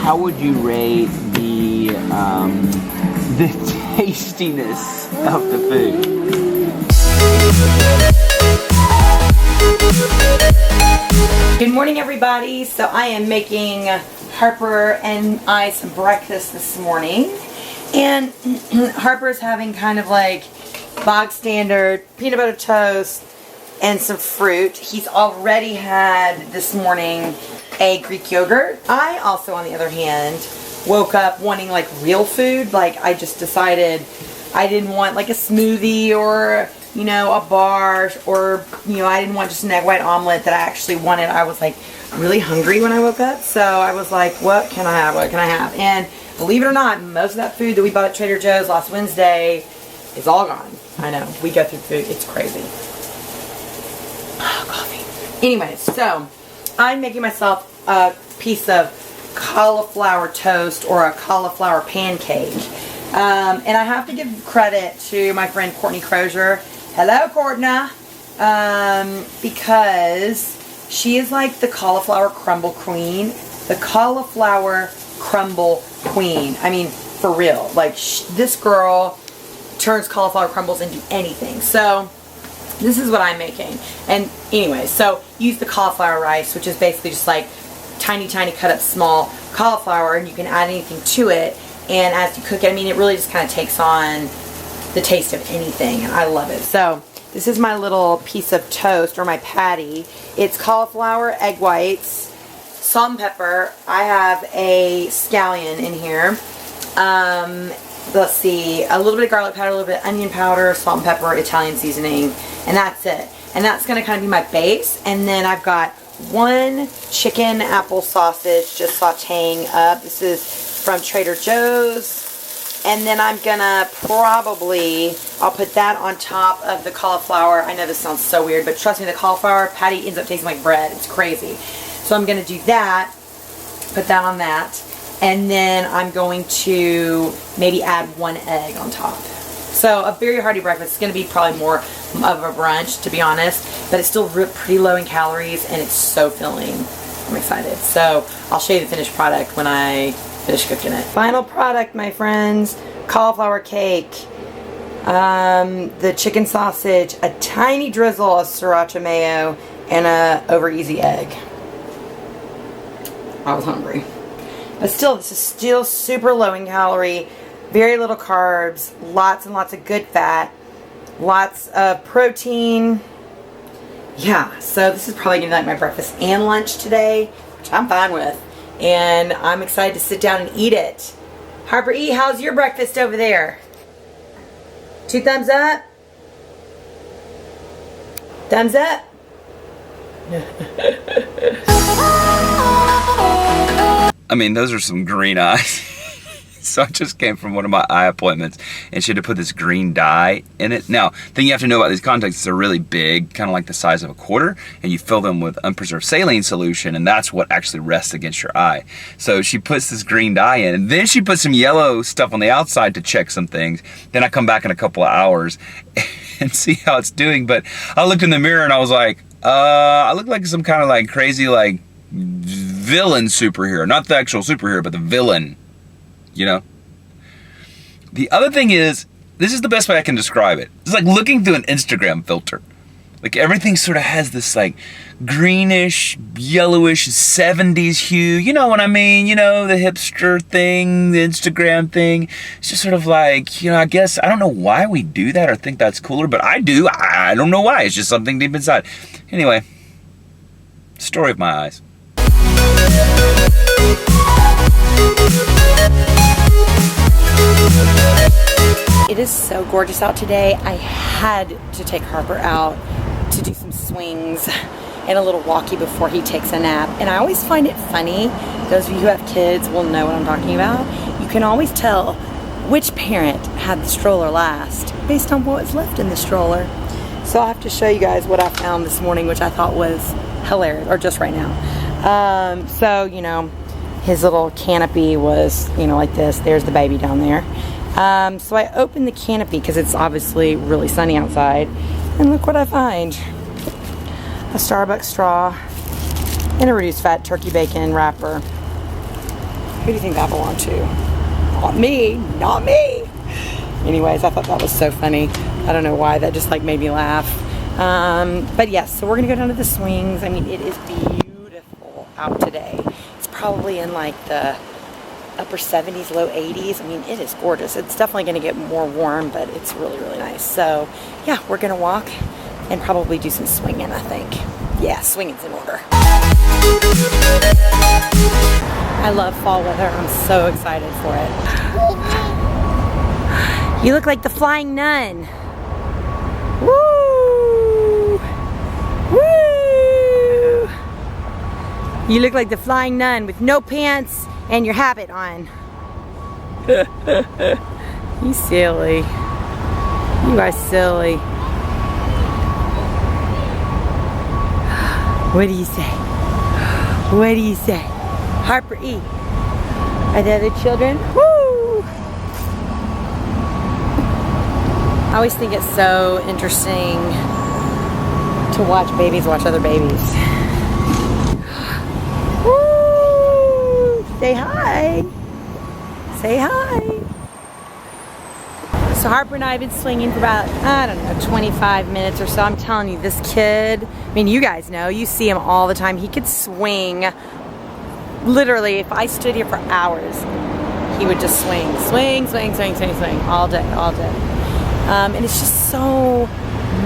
how would you rate the tastiness of the food? Good morning, everybody. So I am making Harper and I some breakfast this morning, and Harper's having kind of like bog standard peanut butter toast and some fruit. He's already had this morning a Greek yogurt. I also, on the other hand, woke up wanting like real food. Like I just decided I didn't want like a smoothie or, you know, a bar, or, you know, I didn't want just an egg white omelet that I actually wanted. I was like really hungry when I woke up, so I was like, what can I have? What can I have? And believe it or not, most of that food that we bought at Trader Joe's last Wednesday is all gone. I know, we go through food, it's crazy. Oh, coffee. Anyways, so I'm making myself a piece of cauliflower toast or a cauliflower pancake. And I have to give credit to my friend Courtney Crozier. Hello, Courtney. Because she is like the cauliflower crumble queen. The cauliflower crumble queen. I mean, for real. Like, this girl turns cauliflower crumbles into anything. So this is what I'm making. And anyway, so use the cauliflower rice, which is basically just like tiny cut up small cauliflower, and you can add anything to it. And as you cook it, I mean, it really just kind of takes on the taste of anything, and I love it. So this is my little piece of toast, or my patty. It's cauliflower, egg whites, salt and pepper. I have a scallion in here. Let's see, a little bit of garlic powder, a little bit of onion powder, salt and pepper, Italian seasoning, and that's it. And that's going to kind of be my base. And then I've got one chicken apple sausage just sauteing up. This is from Trader Joe's. And then I'm gonna I'll put that on top of the cauliflower. I know this sounds so weird, but trust me, the cauliflower patty ends up tasting like bread. It's crazy. So I'm gonna do that, put that on that, and then I'm going to maybe add one egg on top. So a very hearty breakfast. It's gonna be probably more of a brunch, to be honest, but it's still pretty low in calories, and it's so filling. I'm excited. So I'll show you the finished product when I finish cooking it. Final product, my friends: cauliflower cake, the chicken sausage, a tiny drizzle of sriracha mayo, and a over easy egg. I was hungry, but still, this is still super low in calorie, very little carbs, lots and lots of good fat, lots of protein. Yeah, so this is probably gonna be like my breakfast and lunch today, which I'm fine with. And I'm excited to sit down and eat it. Harper E., how's your breakfast over there? 2 thumbs up? Thumbs up? I mean, those are some green eyes. So I just came from one of my eye appointments, and she had to put this green dye in it. Now, the thing you have to know about these contacts, they're really big, kind of like the size of a quarter, and you fill them with unpreserved saline solution, and that's what actually rests against your eye. So she puts this green dye in, and then she puts some yellow stuff on the outside to check some things. Then I come back in a couple of hours and see how it's doing. But I looked in the mirror, and I was like, I look like some kind of like crazy like villain superhero. Not the actual superhero, but the villain. You know? The other thing is, this is the best way I can describe it. It's like looking through an Instagram filter. Like everything sort of has this like greenish, yellowish 70s hue. You know what I mean? You know, the hipster thing, the Instagram thing. It's just sort of like, you know, I guess, I don't know why we do that or think that's cooler, but I do. I don't know why. It's just something deep inside. Anyway, story of my eyes. It is so gorgeous out today. I had to take Harper out to do some swings and a little walkie before he takes a nap. And I always find it funny, those of you who have kids will know what I'm talking about. You can always tell which parent had the stroller last based on what was left in the stroller. So I have to show you guys what I found this morning, which I thought was hilarious, or just right now. So, you know, his little canopy was, you know, like this. There's the baby down there. So I opened the canopy because it's obviously really sunny outside. And look what I find. A Starbucks straw and a reduced fat turkey bacon wrapper. do you think that belonged to? Not me, not me. Anyways, I thought that was so funny. I don't know why, that just like made me laugh. But yes, so we're gonna go down to the swings. I mean, it is beautiful out today. It's probably in like the upper 70s, low 80s. I mean, it is gorgeous. It's definitely gonna get more warm, but it's really, really nice. So yeah, we're gonna walk and probably do some swinging, I think. Yeah, swinging's in order. I love fall weather. I'm so excited for it. You look like the flying nun. Woo! Woo! You look like the flying nun with no pants and your habit on. You silly. You are silly. What do you say? What do you say? Harper E. Are the other children? Woo! I always think it's so interesting to watch babies watch other babies. Woo! Say hi. Say hi. So Harper and I have been swinging for about, I don't know, 25 minutes or so. I'm telling you, this kid, I mean, you guys know, you see him all the time. He could swing. Literally, if I stood here for hours, he would just swing, swing, swing, swing, swing, swing, all day, all day. And it's just so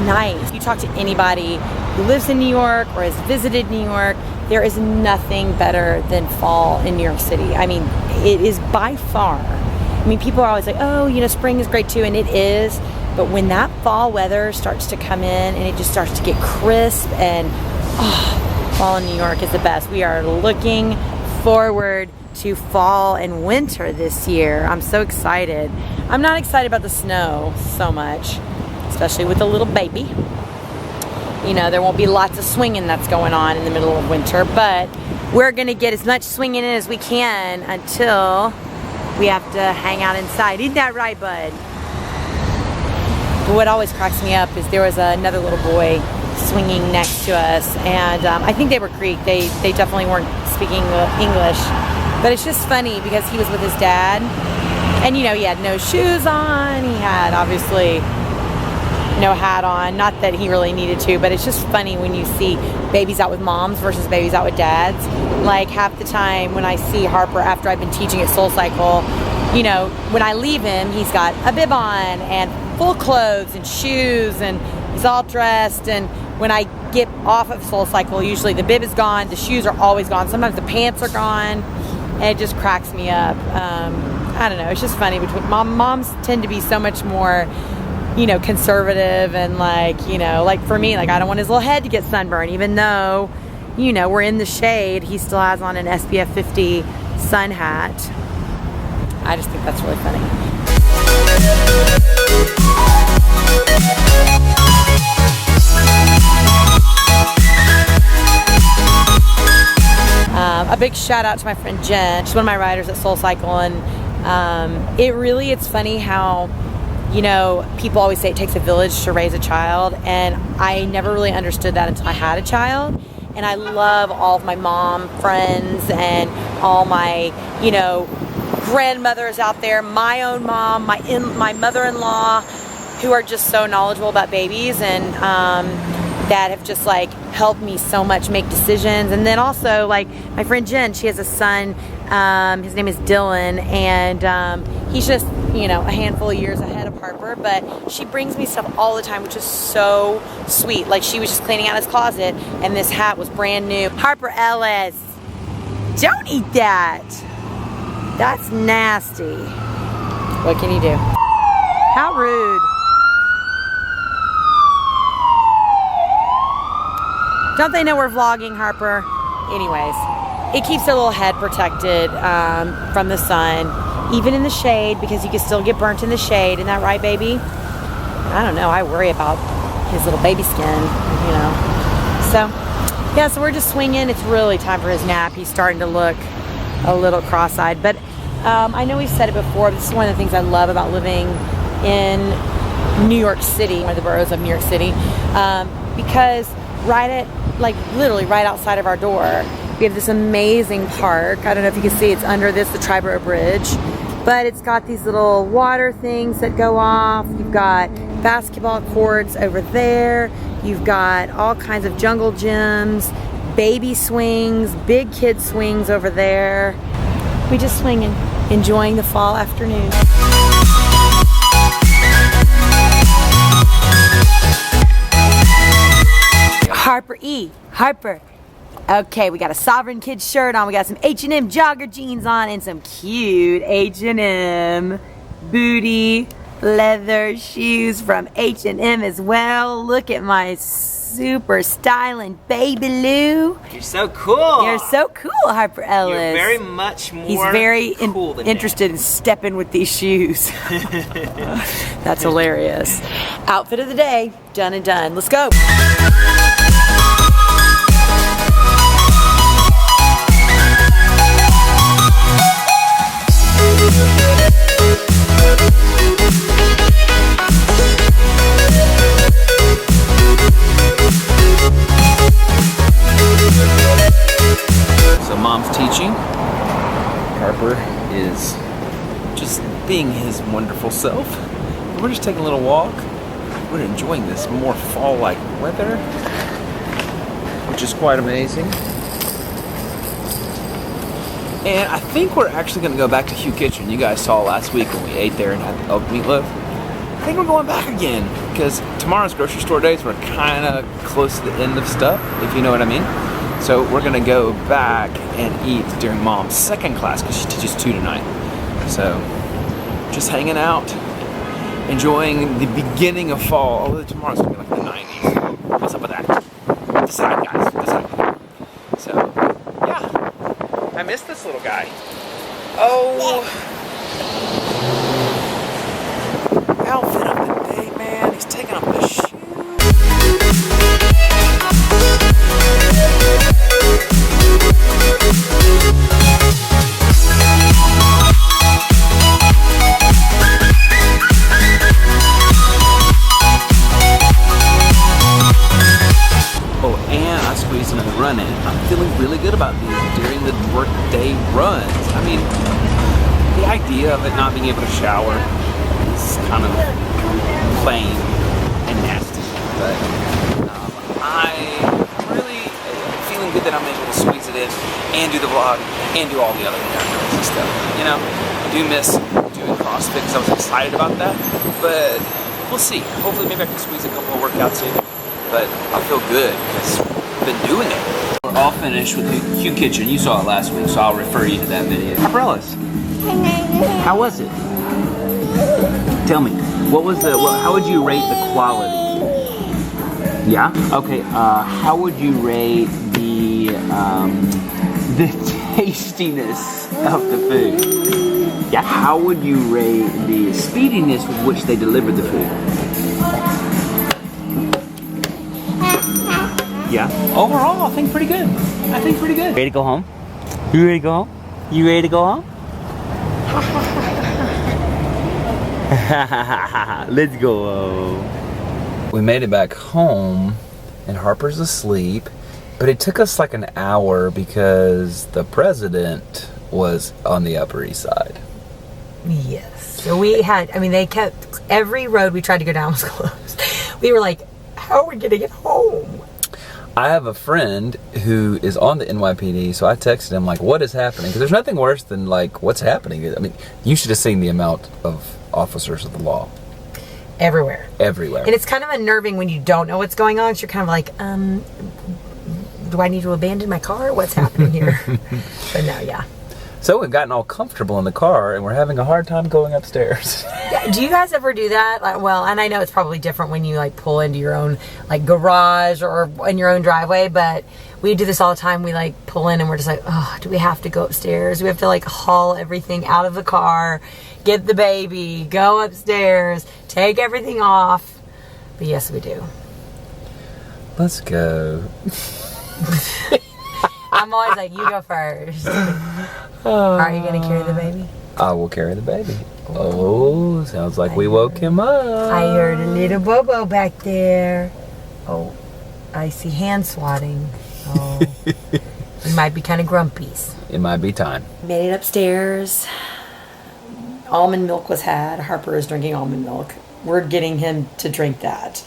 nice. You talk to anybody who lives in New York or has visited New York, there is nothing better than fall in New York City. I mean, it is by far. I mean, people are always like, oh, you know, spring is great too, and it is. But when that fall weather starts to come in and it just starts to get crisp and, oh, fall in New York is the best. We are looking forward to fall and winter this year. I'm so excited. I'm not excited about the snow so much, especially with a little baby. You know, there won't be lots of swinging that's going on in the middle of winter, but we're gonna get as much swinging in as we can until we have to hang out inside. Isn't that right, bud? But what always cracks me up is there was another little boy swinging next to us, and I think they were Greek. They definitely weren't speaking English, but it's just funny because he was with his dad, and you know, he had no shoes on, he had obviously no hat on, not that he really needed to, but it's just funny when you see babies out with moms versus babies out with dads. Like half the time when I see Harper after I've been teaching at SoulCycle, you know, when I leave him, he's got a bib on and full clothes and shoes and he's all dressed, and when I get off of SoulCycle, usually the bib is gone, the shoes are always gone, sometimes the pants are gone, and it just cracks me up. I don't know, it's just funny. Between moms tend to be so much more, you know, conservative, and like, you know, like for me, like I don't want his little head to get sunburned, even though, you know, we're in the shade, he still has on an SPF 50 sun hat. I just think that's really funny. A big shout out to my friend Jen. She's one of my riders at SoulCycle, and it's funny how, you know, people always say it takes a village to raise a child, and I never really understood that until I had a child. And I love all of my mom friends and all my, you know, grandmothers out there, my own mom, my mother-in-law, who are just so knowledgeable about babies, and that have just like helped me so much make decisions. And then also like my friend Jen, she has a son, his name is Dylan, and he's just, you know, a handful of years ahead of Harper, but she brings me stuff all the time, which is so sweet. Like she was just cleaning out his closet and this hat was brand new. Harper Ellis, don't eat that. That's nasty. What can you do? How rude. Don't they know we're vlogging, Harper? Anyways, it keeps their little head protected from the sun, even in the shade, because you can still get burnt in the shade. Isn't that right, baby? I don't know. I worry about his little baby skin, you know. So, yeah, so we're just swinging. It's really time for his nap. He's starting to look a little cross-eyed. But I know we've said it before, but this is one of the things I love about living in New York City, one of the boroughs of New York City, because literally right outside of our door We have this amazing park. I don't know if you can see, it's under this, the Triborough Bridge. But it's got these little water things that go off. You've got basketball courts over there. You've got all kinds of jungle gyms, baby swings, big kid swings over there. We just swinging, enjoying the fall afternoon. Harper E. Harper. Okay, we got a Sovereign Kids shirt on. We got some H&M jogger jeans on and some cute H&M booty leather shoes from H&M as well. Look at my super styling baby Lou. You're so cool. You're so cool, Harper Ellis. You're very much more He's very cool than interested in stepping with these shoes. That's hilarious. Outfit of the day, done and done. Let's go. So Mom's teaching. Harper is just being his wonderful self. We're just taking a little walk. We're enjoying this more fall-like weather, which is quite amazing. And I think we're actually going to go back to Hugh Kitchen. You guys saw last week when we ate there and had the elk meatloaf. I think we're going back again because tomorrow's grocery store days. We're kind of close to the end of stuff, if you know what I mean. So we're going to go back and eat during Mom's second class because she teaches 2 tonight. So just hanging out, enjoying the beginning of fall. Although tomorrow's going to be like the 90s. What's up with that? Decide, guys. Decide. So, yeah. I miss this little guy. Oh. Outfit of the day, man. He's taking off the shoe. Oh, and I squeezed another run in. I'm feeling really good about these during the workday runs. I mean, the idea of it not being able to shower is kind of plain and nasty, but I'm really feeling good that I'm able to squeeze it in and do the vlog and do all the other crazy stuff. You know, I do miss doing CrossFit because I was excited about that, but we'll see. Hopefully maybe I can squeeze a couple of workouts in, but I feel good because I've been doing it. We're all finished with the Hugh Kitchen. You saw it last week, so I'll refer you to that video. Umbrellas. How was it? Tell me, what was how would you rate the quality? Yeah? Okay, how would you rate the tastiness of the food? Yeah? How would you rate the speediness with which they delivered the food? Yeah? Overall, I think pretty good. Ready to go home? You ready to go home? You ready to go home? Let's go. We made it back home and Harper's asleep, but it took us like an hour because the president was on the Upper East Side. Yes. So we had, I mean, they kept, every road we tried to go down was closed. We were like, how are we going to get home? I have a friend who is on the NYPD, so I texted him like, what is happening? Because there's nothing worse than like, what's happening? I mean, you should have seen the amount of officers of the law. Everywhere. Everywhere. And it's kind of unnerving when you don't know what's going on. So you're kind of like, do I need to abandon my car? What's happening here? But no, yeah. So we've gotten all comfortable in the car and we're having a hard time going upstairs. Yeah, do you guys ever do that? Like, well, and I know it's probably different when you like pull into your own like garage or in your own driveway, but we do this all the time. We like pull in and we're just like, oh, do we have to go upstairs? We have to like haul everything out of the car, get the baby, go upstairs, take everything off. But yes, we do. Let's go. I'm always like, you go first. Are you going to carry the baby? I will carry the baby. Oh, sounds like we woke him up. I heard a little Bobo back there. Oh, I see hand swatting. Oh, He might be kind of grumpies. It might be time. Made it upstairs. Almond milk was had. Harper is drinking almond milk. We're getting him to drink that.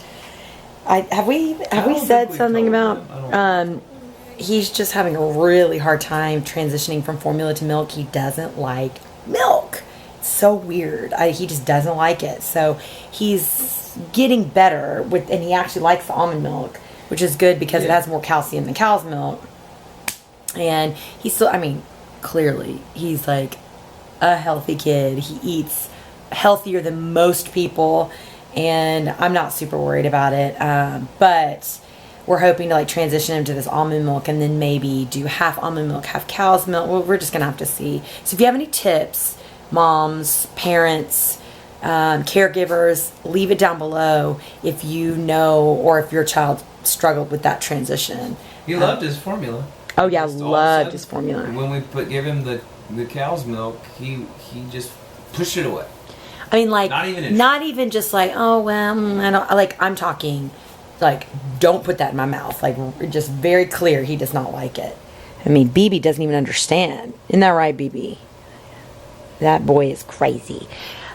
Have we said something about he's just having a really hard time transitioning from formula to milk. He doesn't like milk. It's so weird. He just doesn't like it. So he's getting better and he actually likes the almond milk, which is good because it has more calcium than cow's milk. And he's still, clearly he's like a healthy kid. He eats healthier than most people, and I'm not super worried about it. But we're hoping to like transition him to this almond milk and then maybe do half almond milk, half cow's milk. Well, we're just gonna have to see. So if you have any tips, moms, parents, caregivers, leave it down below if you know or if your child struggled with that transition. He loved his formula. Oh yeah, Just all of a loved sudden, his formula. When we give him the cow's milk, he just pushed it away. Not even just like, oh well, I don't like. I'm talking, like, don't put that in my mouth. Like, just very clear, he does not like it. BB doesn't even understand. Isn't that right, BB? That boy is crazy.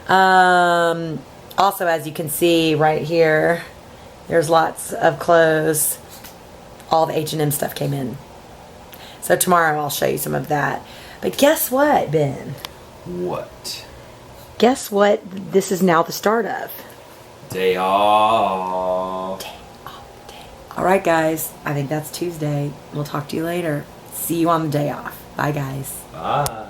Also, as you can see right here, there's lots of clothes. All the H&M stuff came in. So tomorrow I'll show you some of that. But guess what, Ben? What? Guess what this is now the start of? Day off. All right, guys. I think that's Tuesday. We'll talk to you later. See you on the day off. Bye, guys. Bye.